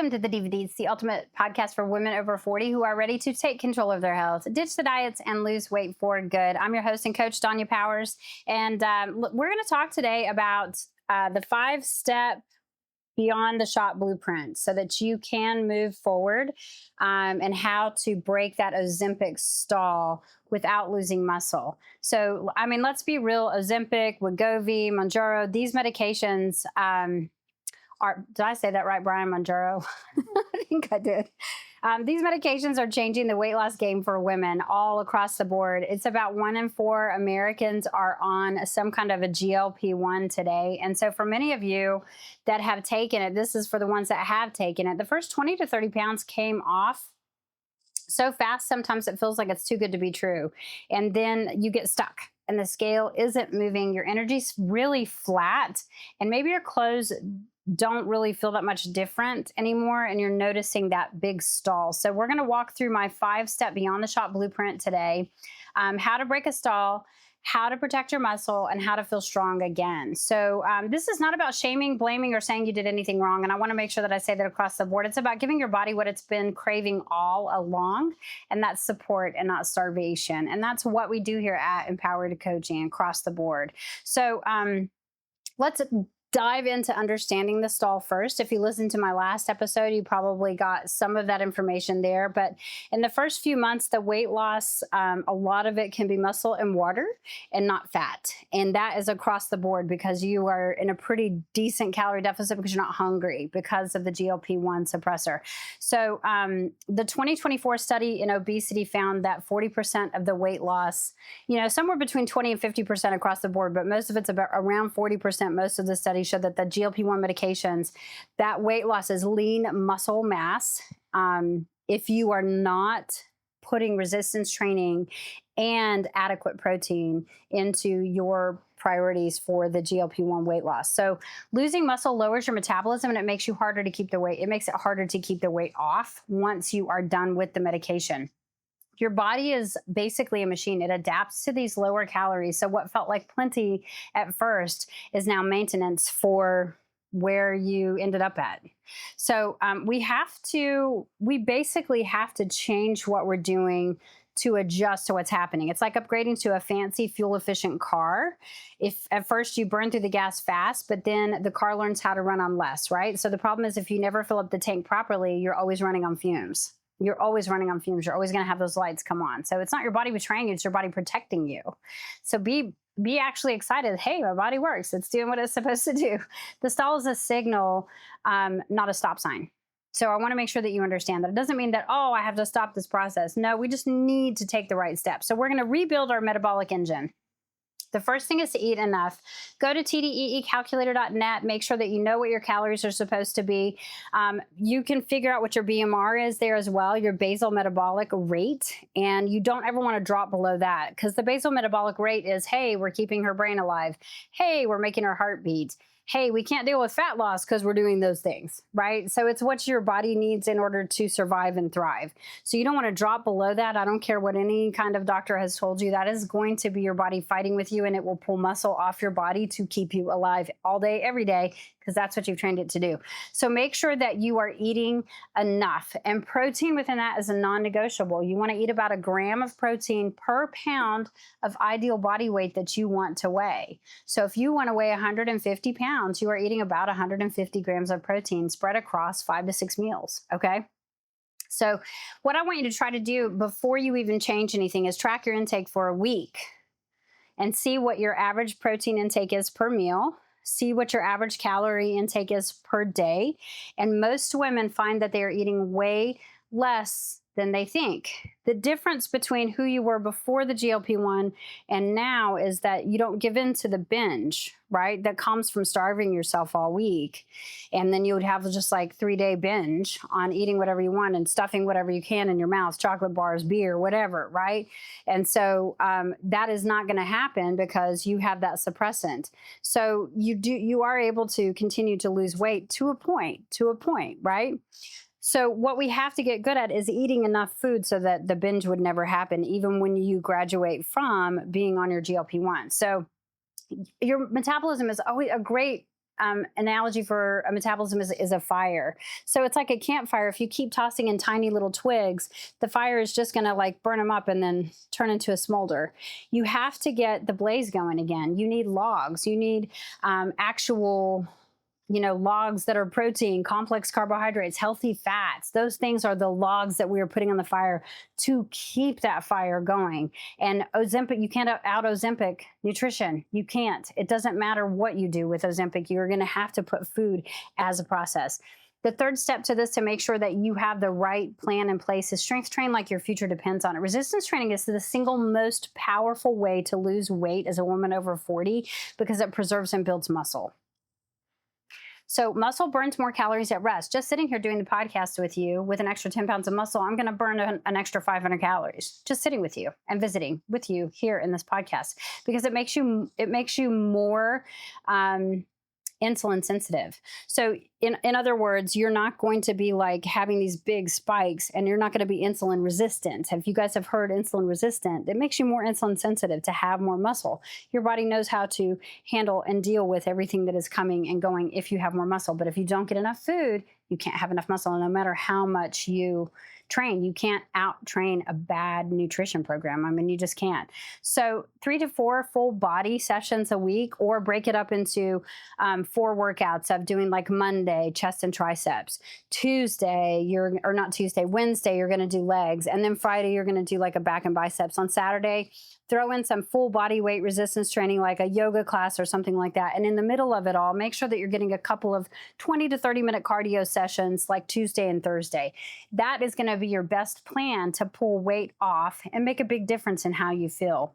Welcome to the Diva Deets, the ultimate podcast for women over 40 who are ready to take control of their health, ditch the diets, and lose weight for good. I'm your host and coach, Danya Powers, and we're going to talk today about the 5-step beyond the shot blueprint so that you can move forward and how to break that Ozempic stall without losing muscle. So, I mean, let's be real, Ozempic, Wegovy, Mounjaro, these medications did I say that right, Brian? Mounjaro? I think I did. These medications are changing the weight loss game for women all across the board. It's about 1 in 4 Americans are on some kind of a GLP-1 today. And so for many of you that have taken it, this is for the ones that have taken it, the first 20 to 30 pounds came off so fast, sometimes it feels like it's too good to be true. And then you get stuck and the scale isn't moving. Your energy's really flat and maybe your clothes don't really feel that much different anymore, and you're noticing that big stall. So we're going to walk through my 5-step beyond the shot blueprint today, how to break a stall, how to protect your muscle, and how to feel strong again. So this is not about shaming, blaming, or saying you did anything wrong. And I want to make sure that I say that across the board. It's about giving your body what it's been craving all along, and that's support and not starvation. And that's what we do here at Empowered Coaching across the board. So let's dive into understanding the stall first. If you listened to my last episode, you probably got some of that information there. But in the first few months, the weight loss, a lot of it can be muscle and water and not fat. And that is across the board because you are in a pretty decent calorie deficit because you're not hungry because of the GLP-1 suppressor. So the 2024 study in obesity found that 40% of the weight loss, somewhere between 20 and 50% across the board, but most of it's about around 40%. Most of the studies show that the GLP-1 medications, that weight loss is lean muscle mass. If you are not putting resistance training and adequate protein into your priorities for the GLP-1 weight loss. So losing muscle lowers your metabolism and it makes you harder to keep the weight. It makes it harder to keep the weight off once you are done with the medication. Your body is basically a machine. It adapts to these lower calories. So what felt like plenty at first is now maintenance for where you ended up at. So we basically have to change what we're doing to adjust to what's happening. It's like upgrading to a fancy fuel efficient car. If at first you burn through the gas fast, but then the car learns how to run on less, right? So the problem is if you never fill up the tank properly, you're always running on fumes. You're always running on fumes. You're always going to have those lights come on. So it's not your body betraying you. It's your body protecting you. So be actually excited. Hey, my body works. It's doing what it's supposed to do. The stall is a signal, not a stop sign. So I want to make sure that you understand that. It doesn't mean that, I have to stop this process. No, we just need to take the right steps. So we're going to rebuild our metabolic engine. The first thing is to eat enough. Go to tdeecalculator.net. Make sure that you know what your calories are supposed to be. You can figure out what your BMR is there as well, your basal metabolic rate. And you don't ever want to drop below that because the basal metabolic rate is, hey, we're keeping her brain alive. Hey, we're making her heart beat. Hey, we can't deal with fat loss because we're doing those things, right? So it's what your body needs in order to survive and thrive. So you don't want to drop below that. I don't care what any kind of doctor has told you. That is going to be your body fighting with you, and it will pull muscle off your body to keep you alive all day, every day, because that's what you've trained it to do. So make sure that you are eating enough. And protein within that is a non-negotiable. You want to eat about 1 gram of protein per pound of ideal body weight that you want to weigh. So if you want to weigh 150 pounds, you are eating about 150 grams of protein spread across 5 to 6 meals, okay? So what I want you to try to do before you even change anything is track your intake for a week and see what your average protein intake is per meal. See what your average calorie intake is per day. And most women find that they are eating way less than they think. The difference between who you were before the GLP-1 and now is that you don't give in to the binge, right? That comes from starving yourself all week. And then you would have just like 3-day binge on eating whatever you want and stuffing whatever you can in your mouth, chocolate bars, beer, whatever, right? And so that is not going to happen because you have that suppressant. So you are able to continue to lose weight to a point, right? So what we have to get good at is eating enough food so that the binge would never happen, even when you graduate from being on your GLP-1. So your metabolism is always a great analogy for a metabolism is a fire. So it's like a campfire. If you keep tossing in tiny little twigs, the fire is just going to like burn them up and then turn into a smolder. You have to get the blaze going again. You need logs. You need actual logs that are protein, complex carbohydrates, healthy fats. Those things are the logs that we are putting on the fire to keep that fire going. And Ozempic, you can't out Ozempic nutrition. You can't. It doesn't matter what you do with Ozempic. You're going to have to put food as a process. The third step to this to make sure that you have the right plan in place is strength train like your future depends on it. Resistance training is the single most powerful way to lose weight as a woman over 40 because it preserves and builds muscle. So muscle burns more calories at rest. Just sitting here doing the podcast with you with an extra 10 pounds of muscle, I'm going to burn an extra 500 calories just sitting with you and visiting with you here in this podcast because it makes you more insulin sensitive. So in other words, you're not going to be like having these big spikes and you're not going to be insulin resistant. If you guys have heard insulin resistant, it makes you more insulin sensitive to have more muscle. Your body knows how to handle and deal with everything that is coming and going if you have more muscle. But if you don't get enough food, you can't have enough muscle. And no matter how much you train, you can't out train a bad nutrition program. I mean, you just can't. So 3 to 4 full body sessions a week, or break it up into 4 workouts of doing like Monday, chest and triceps. Wednesday, you're going to do legs. And then Friday, you're going to do like a back and biceps. On Saturday, throw in some full body weight resistance training, like a yoga class or something like that. And in the middle of it all, make sure that you're getting a couple of 20 to 30 minute cardio sessions like Tuesday and Thursday. That is going to be your best plan to pull weight off and make a big difference in how you feel.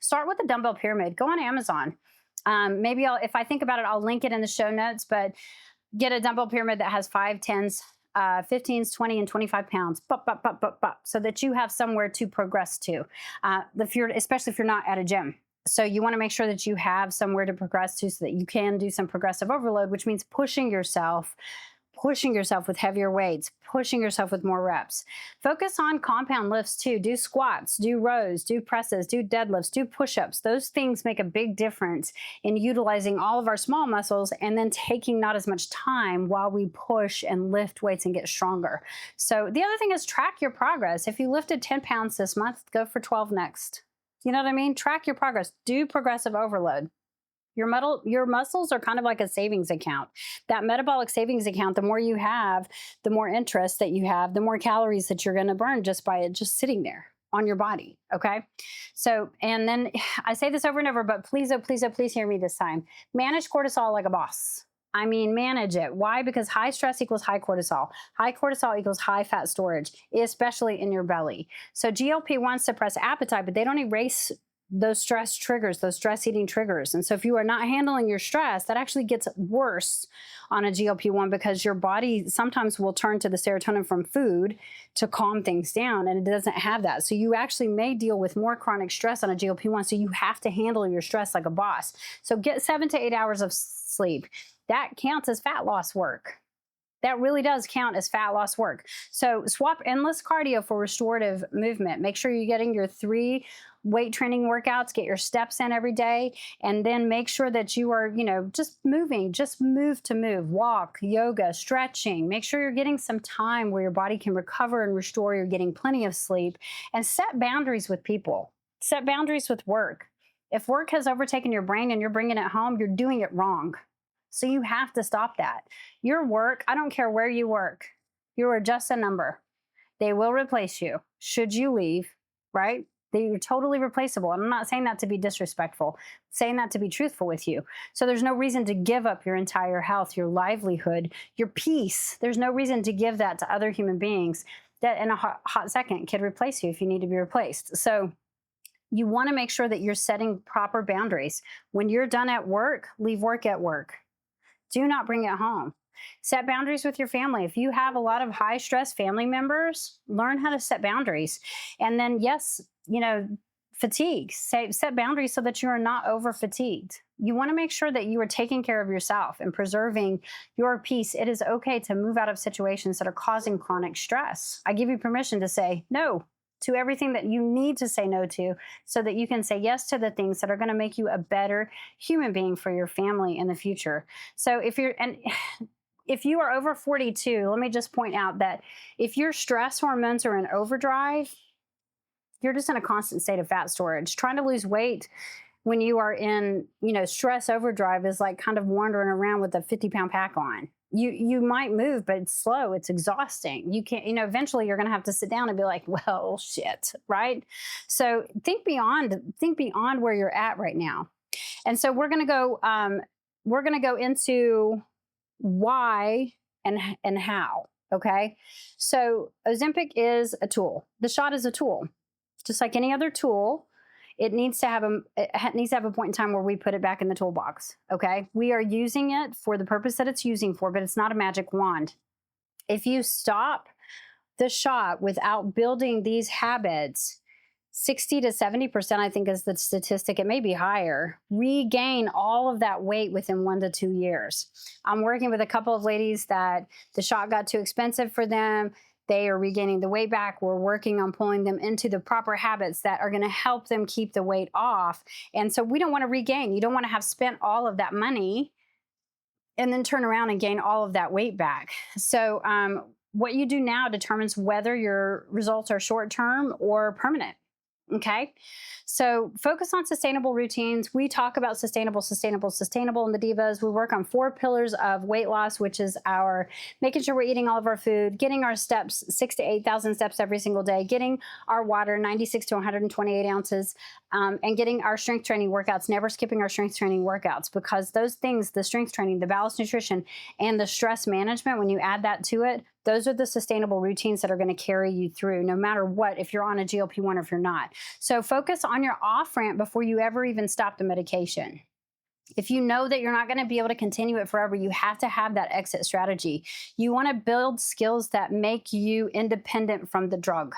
Start with the dumbbell pyramid. Go on Amazon. Maybe if I think about it, I'll link it in the show notes, but get a dumbbell pyramid that has 5, 10s, 15s, 20, and 25 pounds, so that you have somewhere to progress to, especially if you're not at a gym. So you want to make sure that you have somewhere to progress to so that you can do some progressive overload, which means pushing yourself with heavier weights, pushing yourself with more reps. Focus on compound lifts too. Do squats, do rows, do presses, do deadlifts, do push-ups. Those things make a big difference in utilizing all of our small muscles and then taking not as much time while we push and lift weights and get stronger. So the other thing is track your progress. If you lifted 10 pounds this month, go for 12 next. You know what I mean? Track your progress. Do progressive overload. Your muscles are kind of like a savings account. That metabolic savings account, the more you have, the more interest that you have, the more calories that you're going to burn just by it just sitting there on your body. Okay. So, and then I say this over and over, but please, oh, please, oh, please hear me this time. Manage cortisol like a boss. I mean, manage it. Why? Because high stress equals high cortisol. High cortisol equals high fat storage, especially in your belly. So GLP-1 suppress appetite, but they don't erase those stress triggers, those stress eating triggers. And so if you are not handling your stress, that actually gets worse on a GLP-1 because your body sometimes will turn to the serotonin from food to calm things down, and it doesn't have that. So you actually may deal with more chronic stress on a GLP-1. So you have to handle your stress like a boss. So get 7 to 8 hours of sleep. That counts as fat loss work. That really does count as fat loss work. So swap endless cardio for restorative movement. Make sure you're getting your 3 weight training workouts, get your steps in every day, and then make sure that you are, just moving, just move to move, walk, yoga, stretching. Make sure you're getting some time where your body can recover and restore. You're getting plenty of sleep, and set boundaries with people. Set boundaries with work. If work has overtaken your brain and you're bringing it home, you're doing it wrong. So you have to stop that. Your work, I don't care where you work, you are just a number. They will replace you should you leave, right? You're totally replaceable. And I'm not saying that to be disrespectful, I'm saying that to be truthful with you. So there's no reason to give up your entire health, your livelihood, your peace. There's no reason to give that to other human beings that in a hot second could replace you if you need to be replaced. So you want to make sure that you're setting proper boundaries. When you're done at work, leave work at work. Do not bring it home. Set boundaries with your family. If you have a lot of high stress family members, learn how to set boundaries. And then, yes, fatigue. Set boundaries so that you are not over fatigued. You want to make sure that you are taking care of yourself and preserving your peace. It is okay to move out of situations that are causing chronic stress. I give you permission to say, no, to everything that you need to say no to so that you can say yes to the things that are going to make you a better human being for your family in the future. So if you are over 42, let me just point out that if your stress hormones are in overdrive, you're just in a constant state of fat storage. Trying to lose weight when you are in, stress overdrive is like kind of wandering around with a 50-pound pack on. You might move, but it's slow. It's exhausting. You can't, eventually you're going to have to sit down and be like, well, shit, right? So think beyond where you're at right now. And so we're going to go into why and how. Okay. So Ozempic is a tool. The shot is a tool, just like any other tool. It needs to have a point in time where we put it back in the toolbox. Okay. We are using it for the purpose that it's using for, but it's not a magic wand. If you stop the shot without building these habits, 60 to 70%, I think is the statistic, it may be higher, regain all of that weight within 1 to 2 years. I'm working with a couple of ladies that the shot got too expensive for them. They are regaining the weight back. We're working on pulling them into the proper habits that are going to help them keep the weight off. And so we don't want to regain. You don't want to have spent all of that money and then turn around and gain all of that weight back. So what you do now determines whether your results are short-term or permanent. Okay. So focus on sustainable routines. We talk about sustainable in the Divas. We work on 4 pillars of weight loss, which is our making sure we're eating all of our food, getting our steps, 6,000 to 8,000 steps every single day, getting our water, 96 to 128 ounces, and getting our strength training workouts, never skipping our strength training workouts, because those things, the strength training, the balanced nutrition, and the stress management, when you add that to it, those are the sustainable routines that are going to carry you through no matter what, if you're on a GLP-1 or if you're not. So focus on your off ramp before you ever even stop the medication. If you know that you're not going to be able to continue it forever, you have to have that exit strategy. You want to build skills that make you independent from the drug.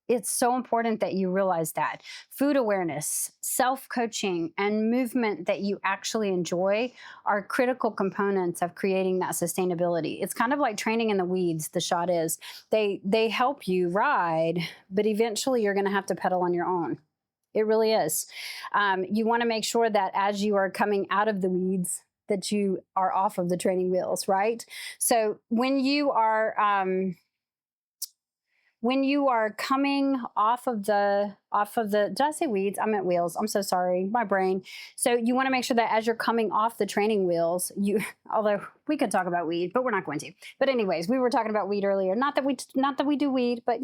It's so important that you realize that. Food awareness, self-coaching, and movement that you actually enjoy are critical components of creating that sustainability. It's kind of like training in the weeds, the shot is. They help you ride, but eventually you're going to have to pedal on your own. It really is. You want to make sure that as you are coming out of the weeds, that you are off of the training wheels, right? So when you are coming off of the, did I say weeds? I meant wheels. I'm so sorry, my brain. So you want to make sure that as you're coming off the training wheels, although we could talk about weed, but we're not going to. But anyways, we were talking about weed earlier. Not that we do weed, but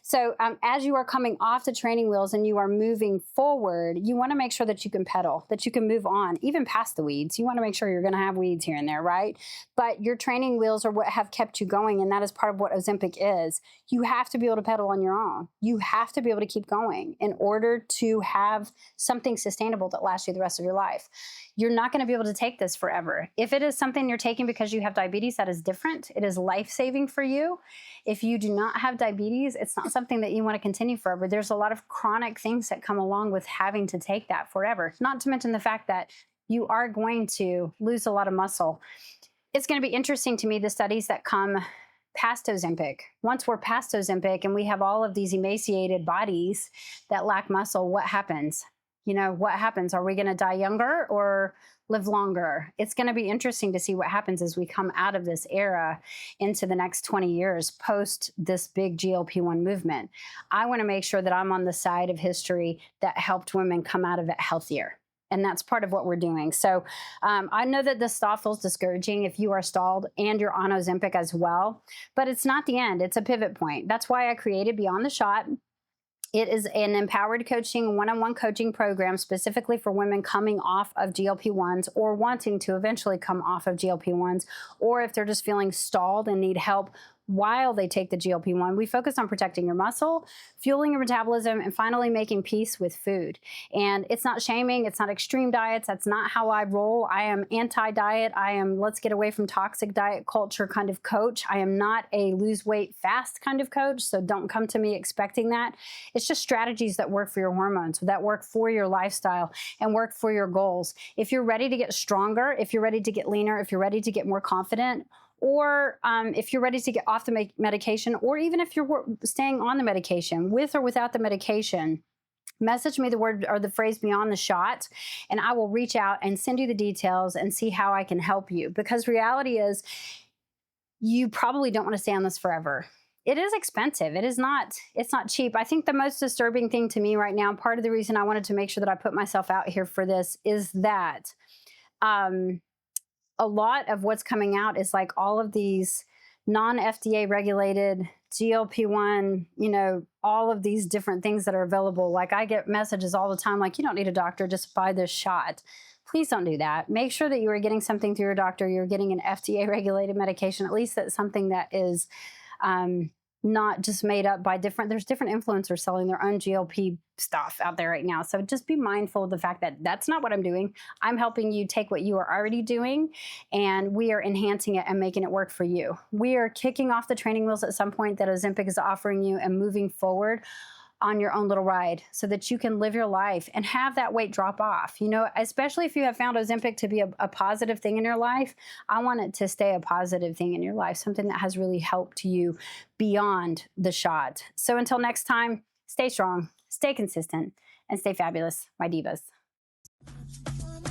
So as you are coming off the training wheels and you are moving forward, you want to make sure that you can pedal, that you can move on, even past the weeds. You want to make sure you're going to have weeds here and there, right? But your training wheels are what have kept you going, and that is part of what Ozempic is. You have to be able to pedal on your own. You have to be able to keep going in order to have something sustainable that lasts you the rest of your life. You're not going to be able to take this forever. If it is something you're taking because you have diabetes, that is different. It is life-saving for you. If you do not have diabetes, it's not something that you want to continue forever. There's a lot of chronic things that come along with having to take that forever, not to mention the fact that you are going to lose a lot of muscle. It's going to be interesting to me, the studies that come past Ozempic. Once we're past Ozempic and we have all of these emaciated bodies that lack muscle, what happens? What happens? Are we going to die younger or live longer? It's going to be interesting to see what happens as we come out of this era into the next 20 years post this big GLP-1 movement. I want to make sure that I'm on the side of history that helped women come out of it healthier. And that's part of what we're doing. So I know that this thought feels discouraging if you are stalled and you're on Ozempic as well, but it's not the end. It's a pivot point. That's why I created Beyond the Shot. It is an empowered coaching, one-on-one coaching program specifically for women coming off of GLP-1s or wanting to eventually come off of GLP-1s, or if they're just feeling stalled and need help while they take the GLP-1. We focus on protecting your muscle, fueling your metabolism, and finally making peace with food. And it's not shaming. It's not extreme diets. That's not how I roll. I am anti-diet. I am let's get away from toxic diet culture kind of coach. I am not a lose weight fast kind of coach. So don't come to me expecting that. It's just strategies that work for your hormones, that work for your lifestyle, and work for your goals. If you're ready to get stronger, if you're ready to get leaner, if you're ready to get more confident, or if you're ready to get off the medication, or even if you're staying on the medication, with or without the medication, message me the word or the phrase beyond the shot, and I will reach out and send you the details and see how I can help you. Because reality is, you probably don't want to stay on this forever. It is expensive. It's not cheap. I think the most disturbing thing to me right now, part of the reason I wanted to make sure that I put myself out here for this, is that a lot of what's coming out is like all of these non-FDA regulated GLP-1, all of these different things that are available. Like I get messages all the time, like, you don't need a doctor, just buy this shot. Please don't do that. Make sure that you are getting something through your doctor. You're getting an FDA regulated medication, at least that's something that is not just made up by there's different influencers selling their own GLP stuff out there right now. So just be mindful of the fact that that's not what I'm doing. I'm helping you take what you are already doing, and we are enhancing it and making it work for you. We are kicking off the training wheels at some point that Ozempic is offering you and moving forward on your own little ride so that you can live your life and have that weight drop off. Especially if you have found Ozempic to be a positive thing in your life, I want it to stay a positive thing in your life, something that has really helped you beyond the shot. So until next time, stay strong, stay consistent, and stay fabulous, my divas.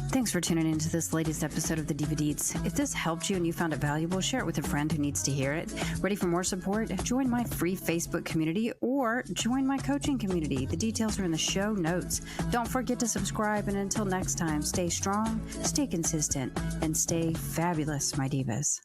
Thanks for tuning into this latest episode of the Diva Deets. If this helped you and you found it valuable, share it with a friend who needs to hear it. Ready for more support? Join my free Facebook community or join my coaching community. The details are in the show notes. Don't forget to subscribe, and until next time, stay strong, stay consistent, and stay fabulous, my divas.